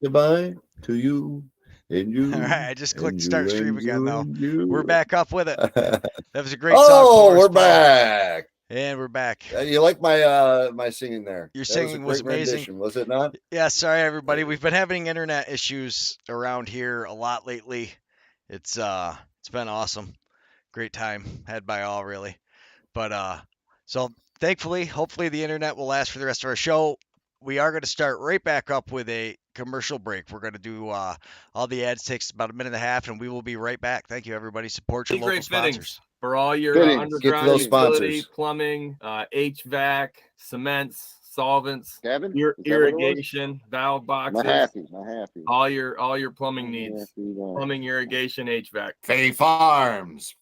goodbye to you and All right, you I just clicked and start you stream and again, you though. and We're you. back up with it. That was a great song Oh, for us, we're Paul. back. And we're back. You like my my singing there? Your That was a singing was great amazing. rendition, was it not? Yeah, sorry everybody. We've been having internet issues around here a lot lately. It's been awesome. Great time had by all really. But so thankfully, hopefully the internet will last for the rest of our show. We are going to start right back up with a commercial break. We're going to do all the ads takes about a minute and a half, and we will be right back. Thank you, everybody. Support your local Great sponsors. fittings for all your Fittings. Get to underground those utility, sponsors. plumbing, HVAC, cements, solvents, Gavin, is that what it was? irrigation, valve boxes, My happy. all your plumbing needs. Plumbing, irrigation, HVAC. Fay Farms.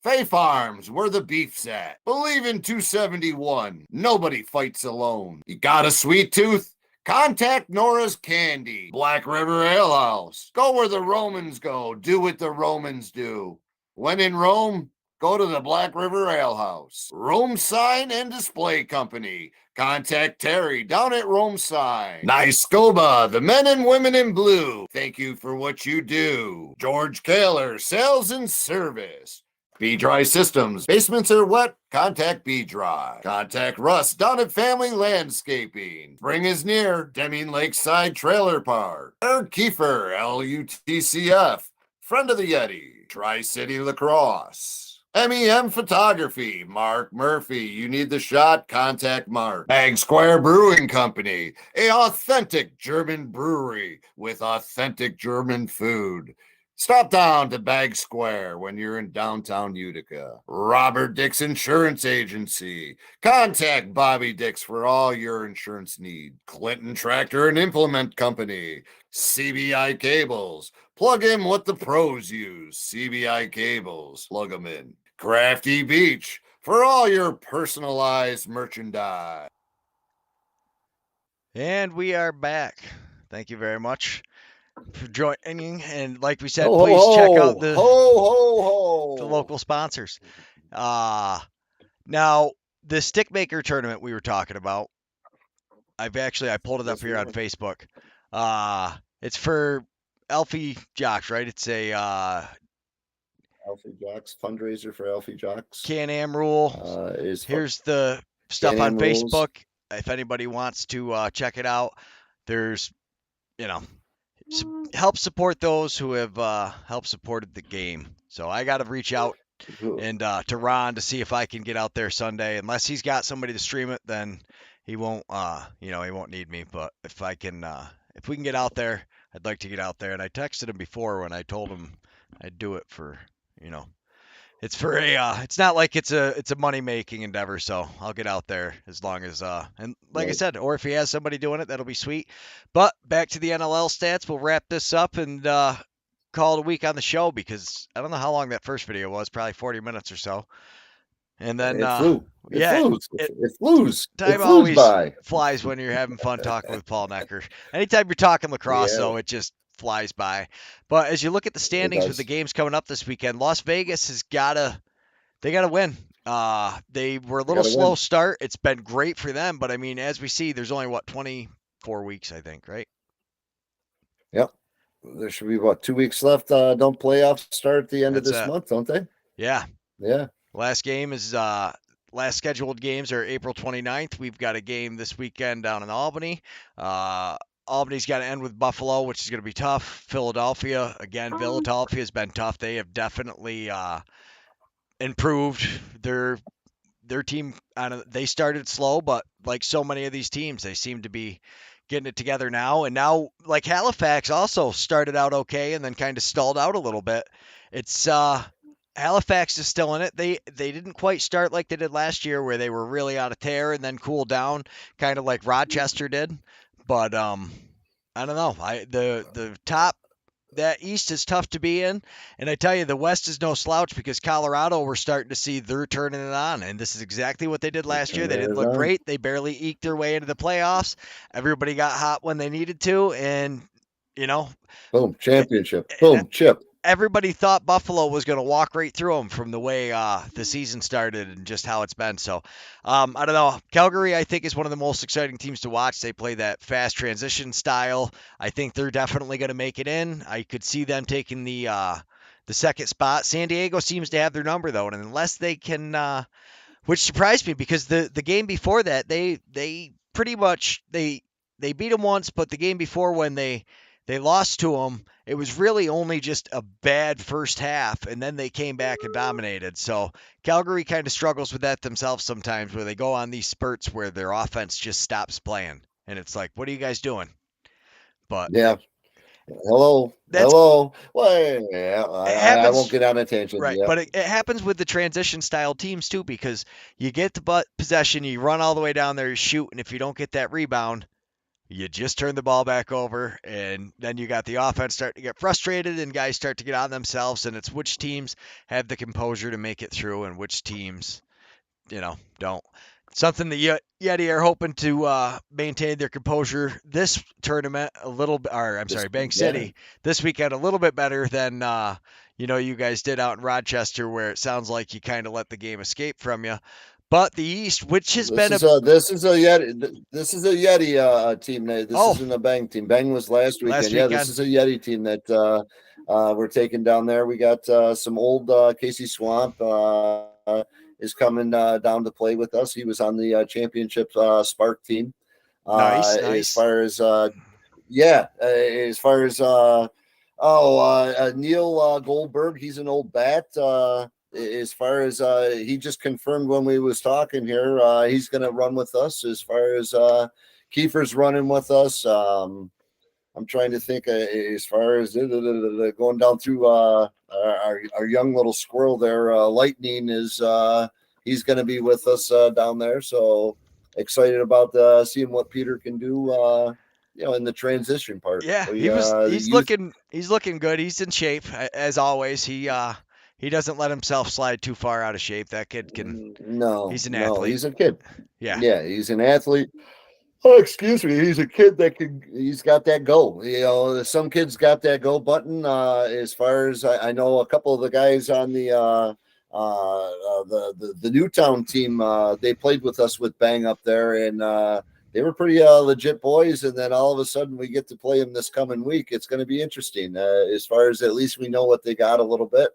Fay Farms, where the beef's at. Believe in 271. Nobody fights alone. You got a sweet tooth? Contact Nora's Candy. Black River Ale House. Go where the Romans go. Do what the Romans do. When in Rome, go to the Black River Ale House. Rome Sign and Display Company. Contact Terry down at Rome Sign. Nice Scoba, the men and women in blue. Thank you for what you do. George Kaler, sales and service. B-Dry Systems. Basements are wet? Contact B-Dry. Contact Russ down at Family Landscaping. Spring is near. Deming Lakeside Trailer Park. Eric Kiefer, LUTCF. Friend of the Yeti. Tri-City Lacrosse. MEM Photography. Mark Murphy. You need the shot? Contact Mark. Bag Square Brewing Company. A authentic German brewery with authentic German food. Stop down to Bag Square when you're in downtown Utica. Robert Dix Insurance Agency. Contact Bobby Dix for all your insurance needs. Clinton Tractor and Implement Company. CBI Cables. Plug in what the pros use. CBI Cables. Plug them in. Crafty Beach for all your personalized merchandise. And we are back. Thank you very much for joining. And like we said, Ho, please ho, check ho. out the Ho, the ho. local sponsors. Now the stick maker tournament we were talking about. I pulled it up here on Facebook. It's for Elfie Jocks, right? It's a Alfie Jocks fundraiser for Alfie Jocks. Can-Am rule. Here's the stuff Can-Am on rules. Facebook. If anybody wants to check it out, there's, help support those who have helped supported the game. So I got to reach out and to Ron to see if I can get out there Sunday. Unless he's got somebody to stream it, then he won't. He won't need me. But if I can, if we can get out there, I'd like to get out there. And I texted him before when I told him I'd do it for, it's for a. It's not like it's a money making endeavor. So I'll get out there as long as and like I said, or if he has somebody doing it, that'll be sweet. But back to the NLL stats. We'll wrap this up and call it a week on the show because I don't know how long that first video was, probably 40 minutes or so. And then it flew. It flews. Time always flies when you're having fun talking with Paul Necker. Anytime you're talking lacrosse, though, it just flies by. But as you look at the standings with the games coming up this weekend, Las Vegas has they gotta win. They were a little slow start. It's been great for them, but I mean, as we see, there's only 24 weeks, I think, right? Yep. There should be 2 weeks left. Don't playoffs start at the end of this month, don't they? Yeah. Yeah. Last game is last scheduled games are April 29th. We've got a game this weekend down in Albany. Albany's got to end with Buffalo, which is going to be tough. Philadelphia, again, Philadelphia has been tough. They have definitely improved their team. They started slow, but like so many of these teams, they seem to be getting it together now. And now, like Halifax also started out okay and then kind of stalled out a little bit. It's Halifax is still in it. They didn't quite start like they did last year where they were really out of tear and then cooled down, kind of like Rochester did. But I don't know. The top, that East is tough to be in, and I tell you, the West is no slouch because Colorado, we're starting to see they're turning it on, and this is exactly what they did last year. They didn't look great. They barely eked their way into the playoffs. Everybody got hot when they needed to, and boom, championship, boom, chip. everybody thought Buffalo was going to walk right through them from the way the season started and just how it's been. So I don't know. Calgary, I think, is one of the most exciting teams to watch. They play that fast transition style. I think they're definitely going to make it in. I could see them taking the second spot. San Diego seems to have their number though, and unless they can, which surprised me because the game before that they pretty much they beat them once, but the game before when they lost to them, it was really only just a bad first half, and then they came back and dominated. So Calgary kind of struggles with that themselves sometimes, where they go on these spurts where their offense just stops playing, and it's like, what are you guys doing? But Yeah. Hello. that's Well, yeah, it I won't happens. get on a tangent. Right, Yep. but it happens with the transition style teams too, because you get the possession, you run all the way down there, you shoot, and if you don't get that rebound, you just turn the ball back over, and then you got the offense start to get frustrated, and guys start to get on themselves, and it's which teams have the composure to make it through, and which teams, don't. Something the Yeti are hoping to maintain their composure this tournament a little bit, or I'm sorry, Bank Yeah. City this weekend a little bit better than you guys did out in Rochester, where it sounds like you kind of let the game escape from you. But the East, which has been a This is a Yeti team. This oh isn't a Bang team. Bang was last last weekend. Yeah, this weekend. is a Yeti team that we're taking down there. We got some old Casey Swamp is coming down to play with us. He was on the championship Spark team. Nice, As nice. far as as far as Neil Goldberg, he's an old bat. As far as he just confirmed when we was talking here, he's going to run with us. As far as Kiefer's running with us, I'm trying to think as far as going down through our young little squirrel there. Lightning is he's going to be with us down there. So excited about seeing what Peter can do. In the transition part. Yeah, The he's youth. looking good. He's in shape as always. He doesn't let himself slide too far out of shape. That kid can. No, He's an no, athlete. he's a kid. Yeah. Yeah, he's an athlete. Oh, excuse me. He's a kid that can. He's got that go. Some kids got that go button. As far as I know, a couple of the guys on the Newtown team, they played with us with Bang up there, and they were pretty legit boys. And then all of a sudden, we get to play them this coming week. It's going to be interesting. As far as at least we know what they got a little bit.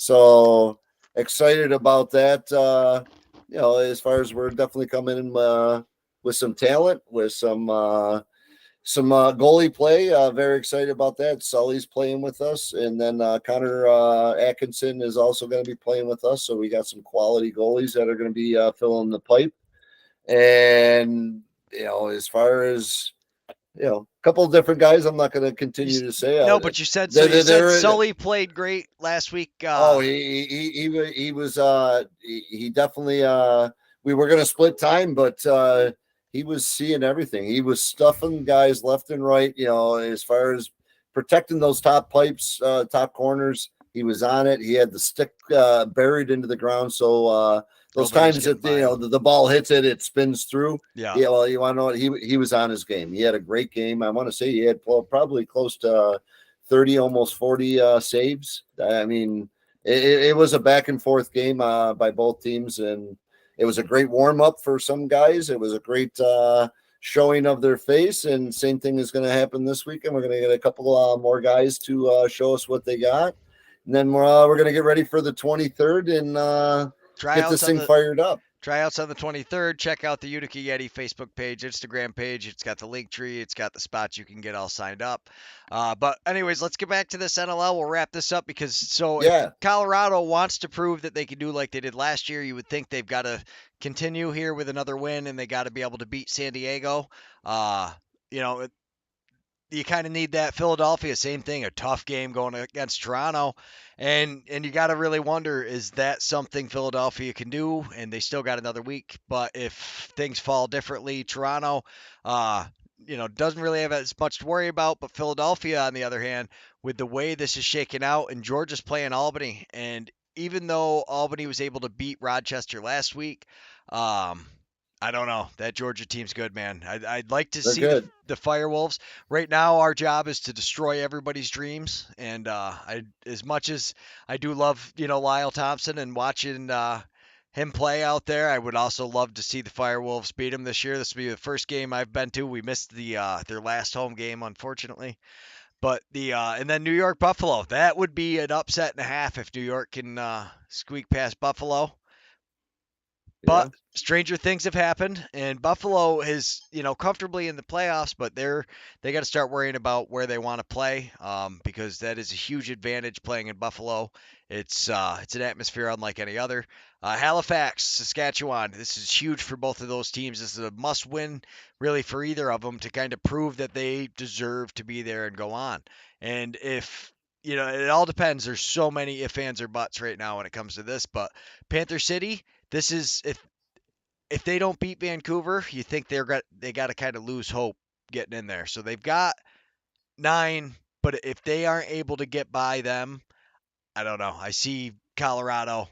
So excited about that. As far as we're definitely coming in with some talent, with some goalie play. Very excited about that. Sully's playing with us, and then Connor Atkinson is also going to be playing with us. So we got some quality goalies that are going to be filling the pipe. And as far as a couple of different guys, I'm not going to continue to say. No, but you said so. You said Sully played great last week. He was he definitely we were going to split time, but he was seeing everything. He was stuffing guys left and right. As far as protecting those top pipes, top corners, he was on it. He had the stick buried into the ground, so those times that the ball hits it, it spins through. Yeah. Well, you want to know what he was on his game. He had a great game. I want to say he had probably close to 30, almost 40 saves. I mean, it was a back and forth game by both teams, and it was a great warm up for some guys. It was a great showing of their face, and same thing is going to happen this weekend. We're going to get a couple more guys to show us what they got, and then we're going to get ready for the 23rd and get this thing fired up. Tryouts on the 23rd. Check out the Utica Yeti Facebook page, Instagram page. It's got the link tree. It's got the spots you can get all signed up. But anyways, let's get back to this NLL. We'll wrap this up because if Colorado wants to prove that they can do like they did last year, you would think they've got to continue here with another win, and they got to be able to beat San Diego. You kind of need that. Philadelphia, same thing, a tough game going against Toronto. And you got to really wonder, is that something Philadelphia can do? And they still got another week. But if things fall differently, Toronto, doesn't really have as much to worry about. But Philadelphia, on the other hand, with the way this is shaking out, and Georgia's playing Albany, and even though Albany was able to beat Rochester last week, I don't know. That Georgia team's good, man. I'd like to They're see good. the Firewolves. Right now, our job is to destroy everybody's dreams. And as much as I do love, Lyle Thompson and watching him play out there, I would also love to see the Firewolves beat him this year. This will be the first game I've been to. We missed their last home game, unfortunately. But and then New York Buffalo. That would be an upset and a half if New York can squeak past Buffalo. Yeah. But stranger things have happened, and Buffalo is, comfortably in the playoffs, but they got to start worrying about where they want to play, because that is a huge advantage playing in Buffalo. It's an atmosphere unlike any other. Halifax, Saskatchewan. This is huge for both of those teams. This is a must-win, really, for either of them to kind of prove that they deserve to be there and go on. And if it all depends. There's so many if, ands, or buts right now when it comes to this, but Panther City. This is if they don't beat Vancouver, you think they got to kind of lose hope getting in there. So they've got 9, but if they aren't able to get by them, I don't know. I see Colorado.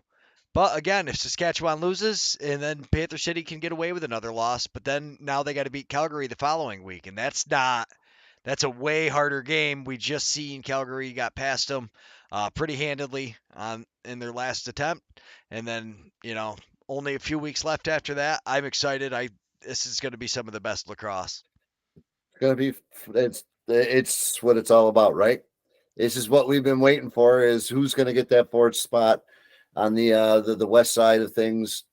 But again, if Saskatchewan loses and then Panther City can get away with another loss, but then now they got to beat Calgary the following week, and that's a way harder game. We just seen Calgary got past them pretty handedly in their last attempt, and then only a few weeks left after that. I'm excited. This is going to be some of the best lacrosse. It's gonna be. It's what it's all about, right? This is what we've been waiting for: is who's going to get that fourth spot on the west side of things.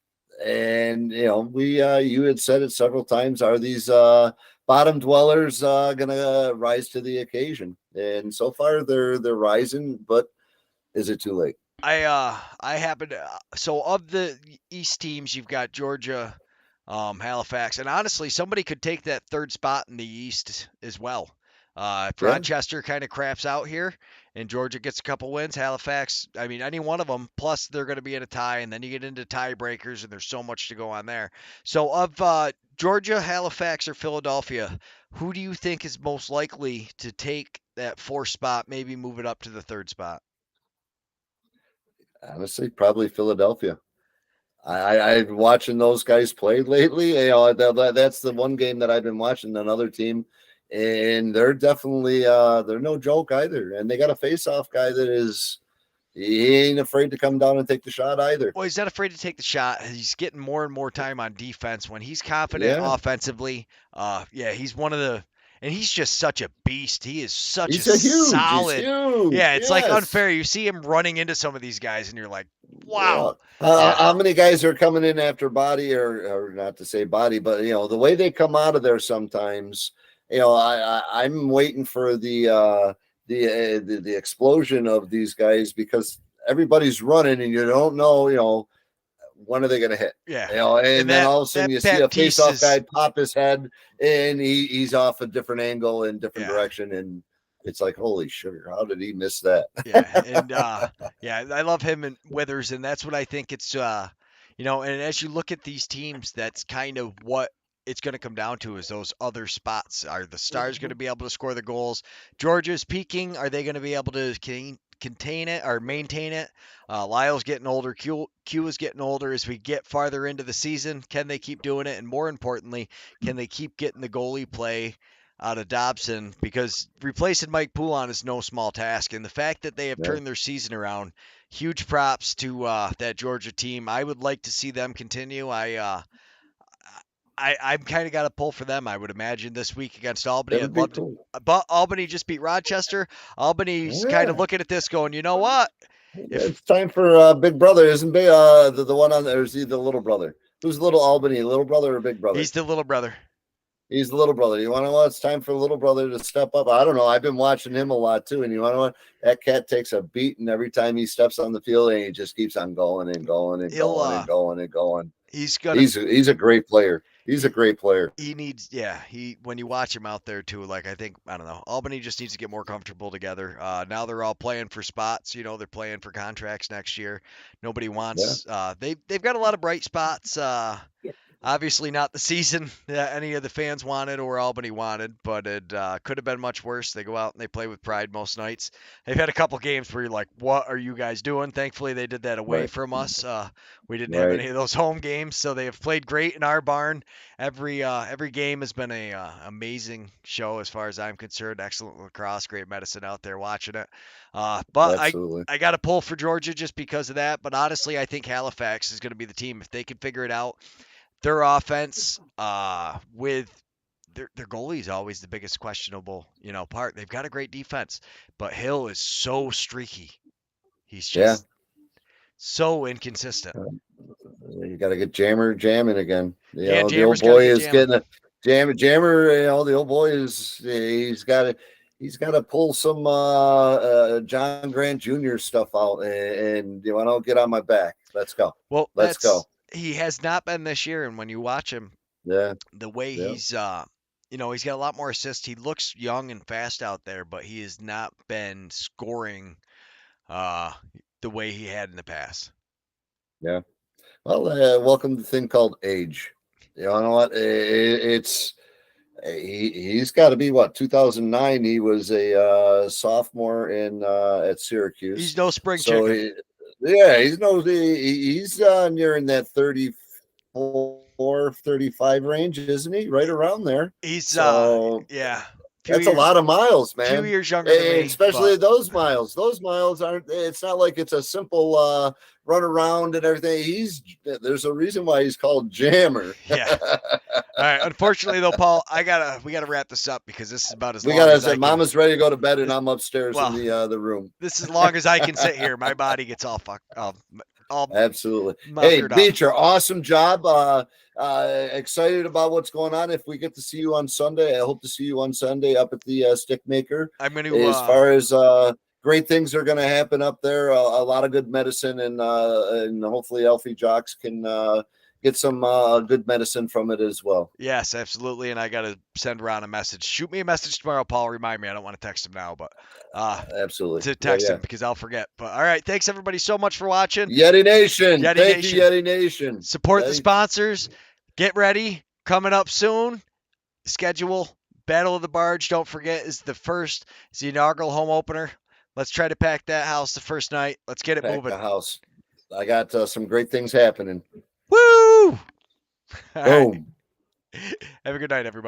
And we you had said it several times. Are these bottom dwellers going to rise to the occasion? And so far, they're rising. But is it too late? I happen to so of the East teams, you've got Georgia, Halifax, and honestly, somebody could take that third spot in the East as well. If Yeah. Rochester kind of craps out here and Georgia gets a couple wins, Halifax, I mean, any one of them, plus they're going to be in a tie, and then you get into tiebreakers, and there's so much to go on there. So of Georgia, Halifax, or Philadelphia, who do you think is most likely to take that fourth spot, maybe move it up to the third spot? Honestly, probably Philadelphia. I've been watching those guys play lately. That's the one game that I've been watching. Another team, and they're definitely they're no joke either. And they got a face-off guy he ain't afraid to come down and take the shot either. Well, he's not afraid to take the shot. He's getting more and more time on defense. When he's confident Yeah, offensively, he's one of the, and he's just such a beast. He is such a he's huge. He's solid. huge. Yeah, it's like Yes. unfair. You see him running into some of these guys, and you're like, wow. Yeah. How many guys are coming in after body, or not to say body, but the way they come out of there sometimes. I'm waiting for the explosion of these guys, because everybody's running and you don't know, when are they going to hit? Yeah. And then all of a sudden you see a face-off guy pop his head and he's off a different angle in different direction, and it's like, holy sugar, how did he miss that? And I love him and Withers, and that's what I think it's and as you look at these teams, that's kind of what it's going to come down to, is those other spots. Are the Stars going to be able to score the goals? Georgia's peaking. Are they going to be able to contain it or maintain it? Lyle's getting older. Q is getting older. As we get farther into the season, can they keep doing it? And more importantly, can they keep getting the goalie play out of Dobson? Because replacing Mike Poulin is no small task. And the fact that they have turned their season around, huge props to that Georgia team. I would like to see them continue. I've kind of got a pull for them, I would imagine, this week against Albany. I'd love to. But Albany just beat Rochester. Albany's kind of looking at this going, you know what? It's time for Big Brother, isn't the one on there? Is he the little brother? Who's little Albany, little brother or big brother? He's the little brother. He's the little brother. You want to know what? It's time for the little brother to step up. I don't know. I've been watching him a lot too. And you want to know what? That cat takes a beating every time he steps on the field, and he just keeps on going and going and going and going and going. He's a great player. He's a great player. He needs, when you watch him out there too, like I don't know, Albany just needs to get more comfortable together. Now they're all playing for spots. They're playing for contracts next year. Nobody wants. They've got a lot of bright spots. Obviously not the season that any of the fans wanted or Albany wanted, but it could have been much worse. They go out and they play with pride most nights. They've had a couple games where you're like, what are you guys doing? Thankfully, they did that away Right. from us. We didn't have any of those home games, so they have played great in our barn. Every game has been a amazing show as far as I'm concerned. Excellent lacrosse, great medicine out there watching it. But Absolutely. I got to pull for Georgia just because of that. But honestly, I think Halifax is going to be the team if they can figure it out. Their offense, with their goalie is always the biggest questionable, part. They've got a great defense, but Hill is so streaky. He's just so inconsistent. You got to get Jammer jamming again. Yeah, the old Jammer's gotta boy get is jamming. getting a jammer. The old boy is he's got to pull some John Grant Jr. stuff out and get on my back. Let's go. Well, Let's go. He has not been this year, and when you watch him, Yeah, the way he's he's got a lot more assists. He looks young and fast out there, but he has not been scoring the way he had in the past. Yeah. Well, welcome to the thing called age. You know what? He's got to be 2009. He was a sophomore at Syracuse. He's no spring chicken. He's nearing that 34, 35 range, isn't he? Right around there. He's that's a lot of miles, man. A few years younger than me, especially those miles. Those miles aren't. It's not like it's a simple run around and everything. There's a reason why he's called Jammer. Yeah. All right. Unfortunately, though, Paul, we gotta wrap this up because this is about as long as I can. Mama's ready to go to bed, and I'm upstairs in the room. This is as long as I can sit here. My body gets all fucked. Absolutely. Hey, Beecher, awesome job. Excited about what's going on. If we get to see you on Sunday, I hope to see you on Sunday up at the Stick Maker. I'm going to. As far as great things are going to happen up there, a lot of good medicine, and hopefully Elfie Jocks can get some good medicine from it as well. Yes, absolutely. And I got to send Ron a message. Shoot me a message tomorrow, Paul. Remind me. I don't want to text him now, but absolutely to text him because I'll forget. But all right, thanks everybody so much for watching. Yeti Nation, thank you, Yeti Nation. Support the sponsors. Get ready. Coming up soon. Schedule Battle of the Barge. Don't forget is the inaugural home opener. Let's try to pack that house the first night. Let's get it moving. The house. I got some great things happening. Woo! Boom. Have a good night, everybody.